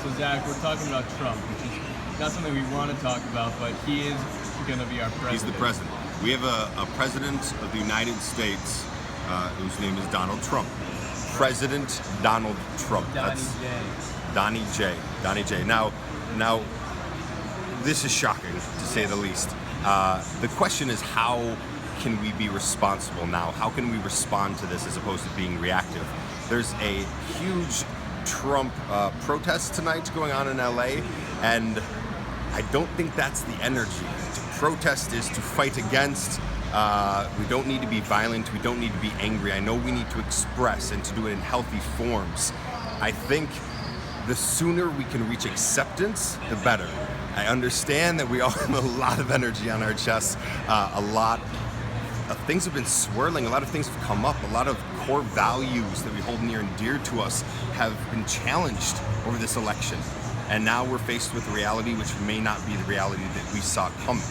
So Zach, we're talking about Trump, which is not something we want to talk about, but he is going to be our president. He's the president. We have a president of the United States whose name is Donald Trump. President Donald Trump. Donnie J. Now, this is shocking, to say the least. The question is, how can we be responsible now? How can we respond to this as opposed to being reactive? There's a huge Trump protest tonight going on in LA, and I don't think that's the energy. To protest is to fight against. We don't need to be violent. We don't need to be angry. I know we need to express and to do it in healthy forms. I think the sooner we can reach acceptance, the better. I understand that we all have a lot of energy on our chests. A lot of things have been swirling. A lot of things have come up. A lot of core values that we hold near and dear to us have been challenged over this election. And now we're faced with a reality which may not be the reality that we saw coming.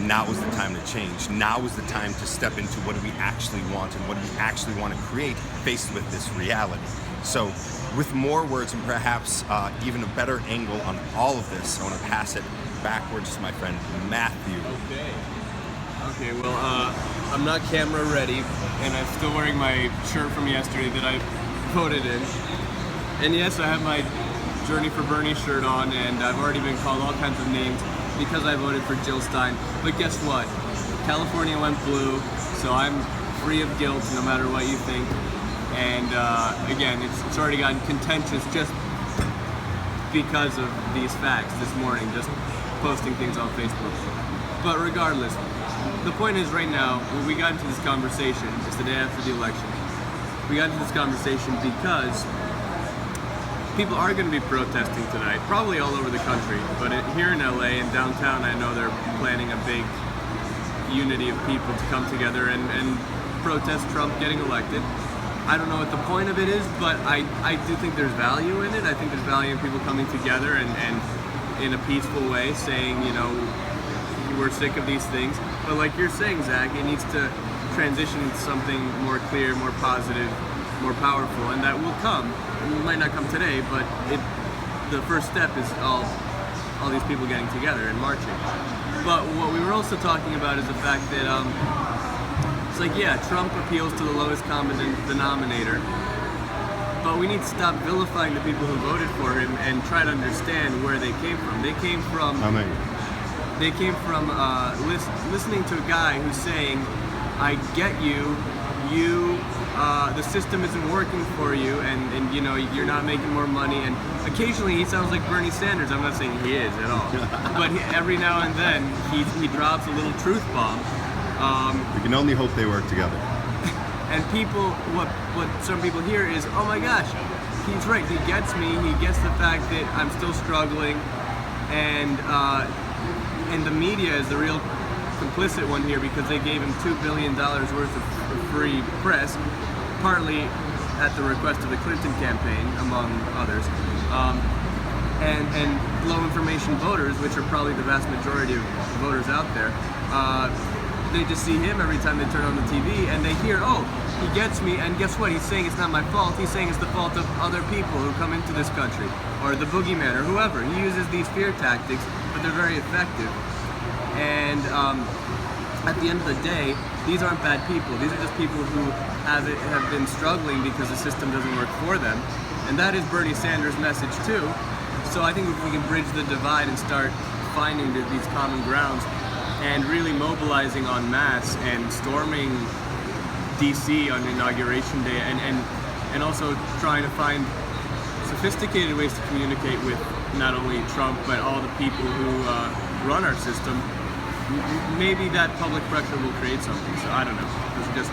Now is the time to change. Now is the time to step into what do we actually want and what do we actually want to create faced with this reality. So with more words and perhaps even a better angle on all of this, I want to pass it backwards to my friend Matthew. Okay, well, I'm not camera ready, and I'm still wearing my shirt from yesterday that I voted in. And yes, I have my Journey for Bernie shirt on, and I've already been called all kinds of names because I voted for Jill Stein. But guess what? California went blue, so I'm free of guilt no matter what you think. And again, it's already gotten contentious just because of these facts this morning, just posting things on Facebook. But regardless, the point is right now, when we got into this conversation, it's the day after the election, we got into this conversation because people are going to be protesting tonight, probably all over the country, but here in LA and downtown, I know they're planning a big unity of people to come together and protest Trump getting elected. I don't know what the point of it is, but I do think there's value in it. I think there's value in people coming together and in a peaceful way saying, you know, we're sick of these things. But like you're saying, Zach, it needs to transition into something more clear, more positive, more powerful, and that will come. It might not come today, but the first step is all these people getting together and marching. But what we were also talking about is the fact that it's like, yeah, Trump appeals to the lowest common denominator, but we need to stop vilifying the people who voted for him and try to understand where they came from. They came from listening to a guy who's saying, I get you, the system isn't working for you, and you know, you're not making more money. And occasionally he sounds like Bernie Sanders. I'm not saying he is at all, but every now and then he drops a little truth bomb. We can only hope they work together. And people, what some people hear is, oh my gosh, he's right. He gets me. He gets the fact that I'm still struggling, and the media is the real complicit one here because they gave him $2 billion worth of free press, partly at the request of the Clinton campaign, among others, and low information voters, which are probably the vast majority of voters out there. They just see him every time they turn on the TV, and they hear, oh, he gets me, and guess what? He's saying it's not my fault. He's saying it's the fault of other people who come into this country, or the boogeyman, or whoever. He uses these fear tactics, but they're very effective. And at the end of the day, these aren't bad people. These are just people who have been struggling because the system doesn't work for them. And that is Bernie Sanders' message too. So I think if we can bridge the divide and start finding these common grounds and really mobilizing en masse and storming DC on Inauguration Day and also trying to find sophisticated ways to communicate with not only Trump but all the people who run our system, maybe that public pressure will create something. So I don't know. Those are just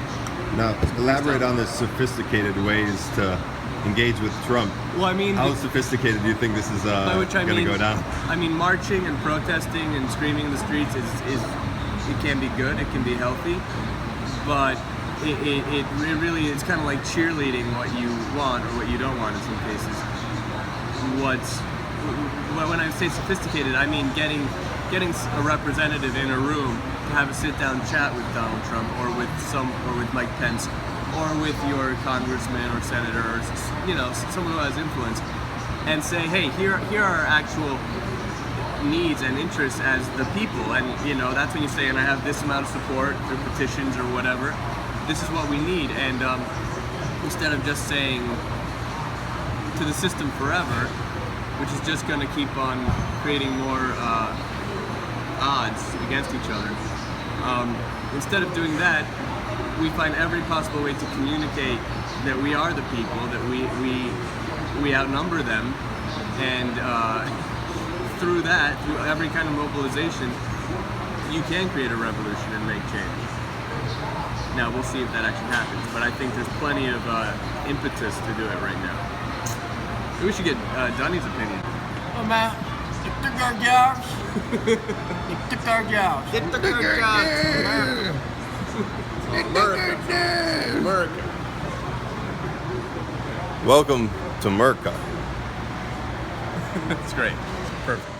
now elaborate on the sophisticated ways to engage with Trump. Well, I mean, how sophisticated do you think this is going to go down? I mean, marching and protesting and screaming in the streets is it can be good, it can be healthy, but it really is kind of like cheerleading what you want or what you don't want in some cases. When I say sophisticated, I mean getting a representative in a room to have a sit-down chat with Donald Trump or with Mike Pence or with your congressman or senator or, you know, someone who has influence, and say, hey, here are our actual needs and interests as the people. And that's when you say, and I have this amount of support through petitions or whatever. This is what we need. And instead of just saying to the system forever, which is just going to keep on creating more odds against each other. Instead of doing that, we find every possible way to communicate that we are the people, that we outnumber them, and through that, through every kind of mobilization, you can create a revolution and make change. Now, we'll see if that actually happens, but I think there's plenty of impetus to do it right now. Maybe we should get Donnie's opinion. Oh man, it took our jobs. It took our jobs. Get the good jobs. America. America. Welcome to Merca. It's great. Perfect.